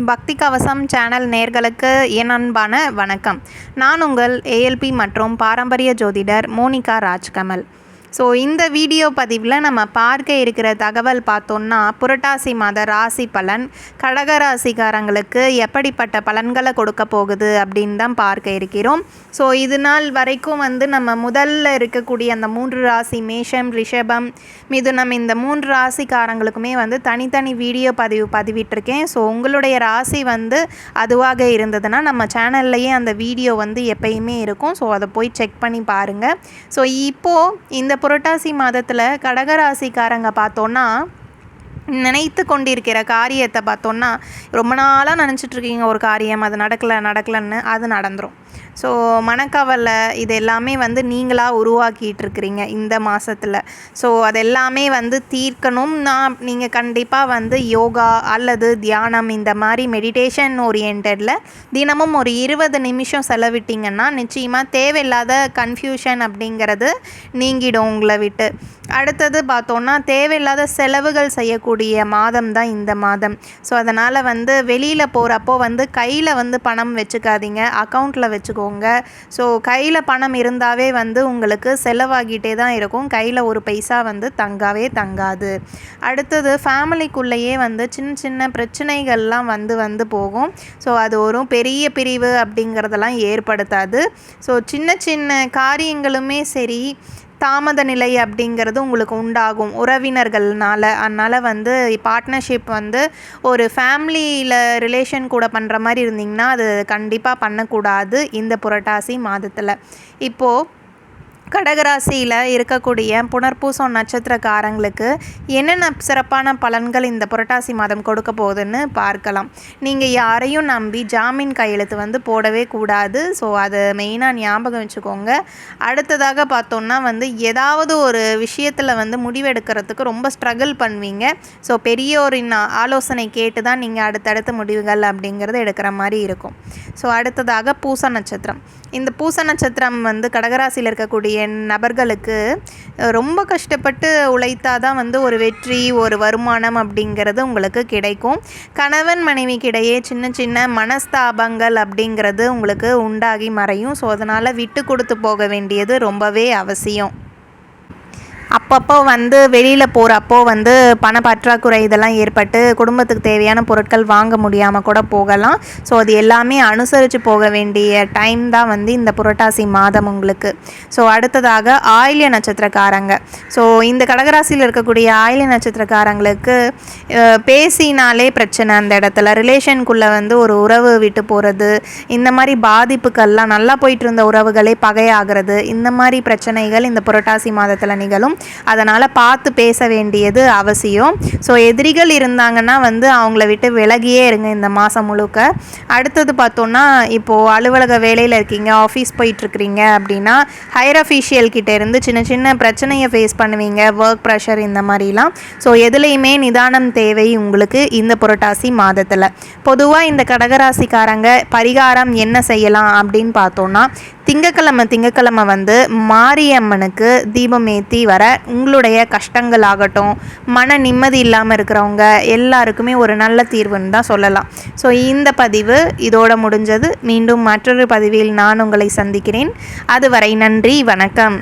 பக்தி கவசம் சேனல் நேயர்களுக்கு என் அன்பான வணக்கம். நான் உங்கள் ஏஎல்பி மற்றும் பாரம்பரிய ஜோதிடர் மோனிகா ராஜ்கமல். ஸோ இந்த வீடியோ பதிவில் நம்ம பார்க்க இருக்கிற தகவல் பார்த்தோன்னா, புரட்டாசி மாத ராசி பலன் கடகராசிக்காரங்களுக்கு எப்படிப்பட்ட பலன்களை கொடுக்க போகுது அப்படின்னு தான் பார்க்க இருக்கிறோம். ஸோ இது நாள் வரைக்கும் நம்ம முதல்ல இருக்கக்கூடிய அந்த 3 ராசி மேஷம், ரிஷபம், மிதுனம், இந்த 3 ராசிக்காரங்களுக்குமே தனித்தனி வீடியோ பதிவிட்டிருக்கேன். ஸோ உங்களுடைய ராசி அதுவாக இருந்ததுன்னா நம்ம சேனல்லையே அந்த வீடியோ எப்பயுமே இருக்கும். ஸோ அதை போய் செக் பண்ணி பாருங்கள். ஸோ இப்போது இந்த புரட்டாசி மாதத்தில் கடகராசிக்காரங்க பார்த்தோன்னா, நினைத்து கொண்டிருக்கிற காரியத்தை பார்த்தோன்னா, ரொம்ப நாளாக நினச்சிட்ருக்கீங்க ஒரு காரியம், அது நடக்கலைன்னு அது நடந்துடும். ஸோ மனக்கவலை இது எல்லாமே நீங்களாக உருவாக்கிட்டு இருக்கிறீங்க இந்த மாதத்தில். ஸோ அது எல்லாமே தீர்க்கணும்னா நீங்கள் கண்டிப்பாக யோகா அல்லது தியானம், இந்த மாதிரி மெடிடேஷன் ஓரியன்டில் தினமும் ஒரு 20 நிமிஷம் செலவிட்டிங்கன்னா நிச்சயமாக தேவையில்லாத கன்ஃபியூஷன் அப்படிங்கிறது நீங்கிடும் உங்களை விட்டு. அடுத்தது பார்த்தோன்னா, தேவையில்லாத செலவுகள் செய்யக்கூடிய மாதம் தான் இந்த மாதம். ஸோ அதனால் வெளியில் போகிறப்போ கையில் பணம் வச்சுக்காதீங்க, அக்கௌண்ட்டில் வச்சுக்கோங்க. ஸோ கையில் பணம் இருந்தாவே உங்களுக்கு செலவாகிட்டே தான் இருக்கும், கையில் ஒரு பைசா தங்கவே தங்காது. அடுத்தது ஃபேமிலிக்குள்ளேயே சின்ன சின்ன பிரச்சனைகள்லாம் வந்து போகும். ஸோ அது ஒரு பெரிய பிரிவு அப்படிங்கிறதெல்லாம் ஏற்படுத்தாது. ஸோ சின்ன சின்ன காரியங்களுமே சரி, தாமத நிலை அப்படிங்கிறது உங்களுக்கு உண்டாகும் உறவினர்கள்னால. அதனால் பார்ட்னர்ஷிப் ஒரு ஃபேமிலியில் ரிலேஷன் கூட பண்ணுற மாதிரி இருந்திங்கன்னா அது கண்டிப்பாக பண்ணக்கூடாது இந்த புரட்டாசி மாதத்தில். இப்போது கடகராசியில் இருக்கக்கூடிய புனர்பூசம் நட்சத்திரக்காரங்களுக்கு என்னென்ன சிறப்பான பலன்கள் இந்த புரட்டாசி மாதம் கொடுக்க போகுதுன்னு பார்க்கலாம். நீங்கள் யாரையும் நம்பி ஜாமீன் கையெழுத்து போடவே கூடாது. ஸோ அதை மெயினாக ஞாபகம் வச்சுக்கோங்க. அடுத்ததாக பார்த்தோன்னா ஏதாவது ஒரு விஷயத்தில் முடிவெடுக்கிறதுக்கு ரொம்ப ஸ்ட்ரகிள் பண்ணுவீங்க. ஸோ பெரியோரின் ஆலோசனை கேட்டு தான் நீங்கள் அடுத்தடுத்த முடிவுகள் அப்படிங்கிறது எடுக்கிற மாதிரி இருக்கும். ஸோ அடுத்ததாக பூச நட்சத்திரம். இந்த பூச நட்சத்திரம் கடகராசியில் இருக்கக்கூடிய நபர்களுக்கு ரொம்ப கஷ்டப்பட்டு உழைத்தாதான் ஒரு வெற்றி, ஒரு வருமானம் அப்படிங்கிறது உங்களுக்கு கிடைக்கும். கணவன் மனைவிக்கிடையே சின்ன சின்ன மனஸ்தாபங்கள் அப்படிங்கிறது உங்களுக்கு உண்டாகி மறையும். ஸோ அதனால் விட்டு கொடுத்து போக வேண்டியது ரொம்பவே அவசியம். அப்பப்போ வெளியில் போகிறப்போ பண பற்றாக்குறை இதெல்லாம் ஏற்பட்டு குடும்பத்துக்கு தேவையான பொருட்கள் வாங்க முடியாமல் கூட போகலாம். ஸோ அது எல்லாமே அனுசரித்து போக வேண்டிய டைம் தான் இந்த புரட்டாசி மாதம் உங்களுக்கு. ஸோ அடுத்ததாக ஆயில்ய நட்சத்திரக்காரங்க. ஸோ இந்த கடகராசியில் இருக்கக்கூடிய ஆயில்ய நட்சத்திரக்காரங்களுக்கு பேசினாலே பிரச்சனை, அந்த இடத்துல ரிலேஷனுக்குள்ளே ஒரு உறவு விட்டு போகிறது, இந்த மாதிரி பாதிப்புகள்லாம், நல்லா போயிட்டு இருந்த உறவுகளே பகையாகிறது, இந்த மாதிரி பிரச்சனைகள் இந்த புரட்டாசி மாதத்தில் நிகழும். அதனால் பார்த்து பேச வேண்டியது அவசியம். ஸோ எதிரிகள் இருந்தாங்கன்னா அவங்கள விட்டு விலகியே இருங்க இந்த மாதம் முழுக்க. அடுத்தது பார்த்தோன்னா, இப்போது அலுவலக வேலையில் இருக்கீங்க, ஆஃபீஸ் போயிட்டுருக்கிறீங்க அப்படின்னா ஹையர் அஃபீஷியல் கிட்டே இருந்து சின்ன சின்ன பிரச்சனையை ஃபேஸ் பண்ணுவீங்க, ஒர்க் ப்ரெஷர் இந்த மாதிரிலாம். ஸோ எதுலேயுமே நிதானம் தேவை உங்களுக்கு இந்த புரட்டாசி மாதத்தில். பொதுவாக இந்த கடகராசிக்காரங்க பரிகாரம் என்ன செய்யலாம் அப்படின்னு பார்த்தோன்னா, திங்கக்கிழமை மாரியம்மனுக்கு தீபம் ஏற்றி வர உங்களுடைய கஷ்டங்கள் ஆகட்டும், மன நிம்மதி இல்லாமல் இருக்கிறவங்க எல்லாருக்குமே ஒரு நல்ல தீர்வுன்னு தான் சொல்லலாம். ஸோ இந்த பதிவு இதோட முடிஞ்சது. மீண்டும் மற்றொரு பதிவில் நான் உங்களை சந்திக்கிறேன். அதுவரை நன்றி, வணக்கம்.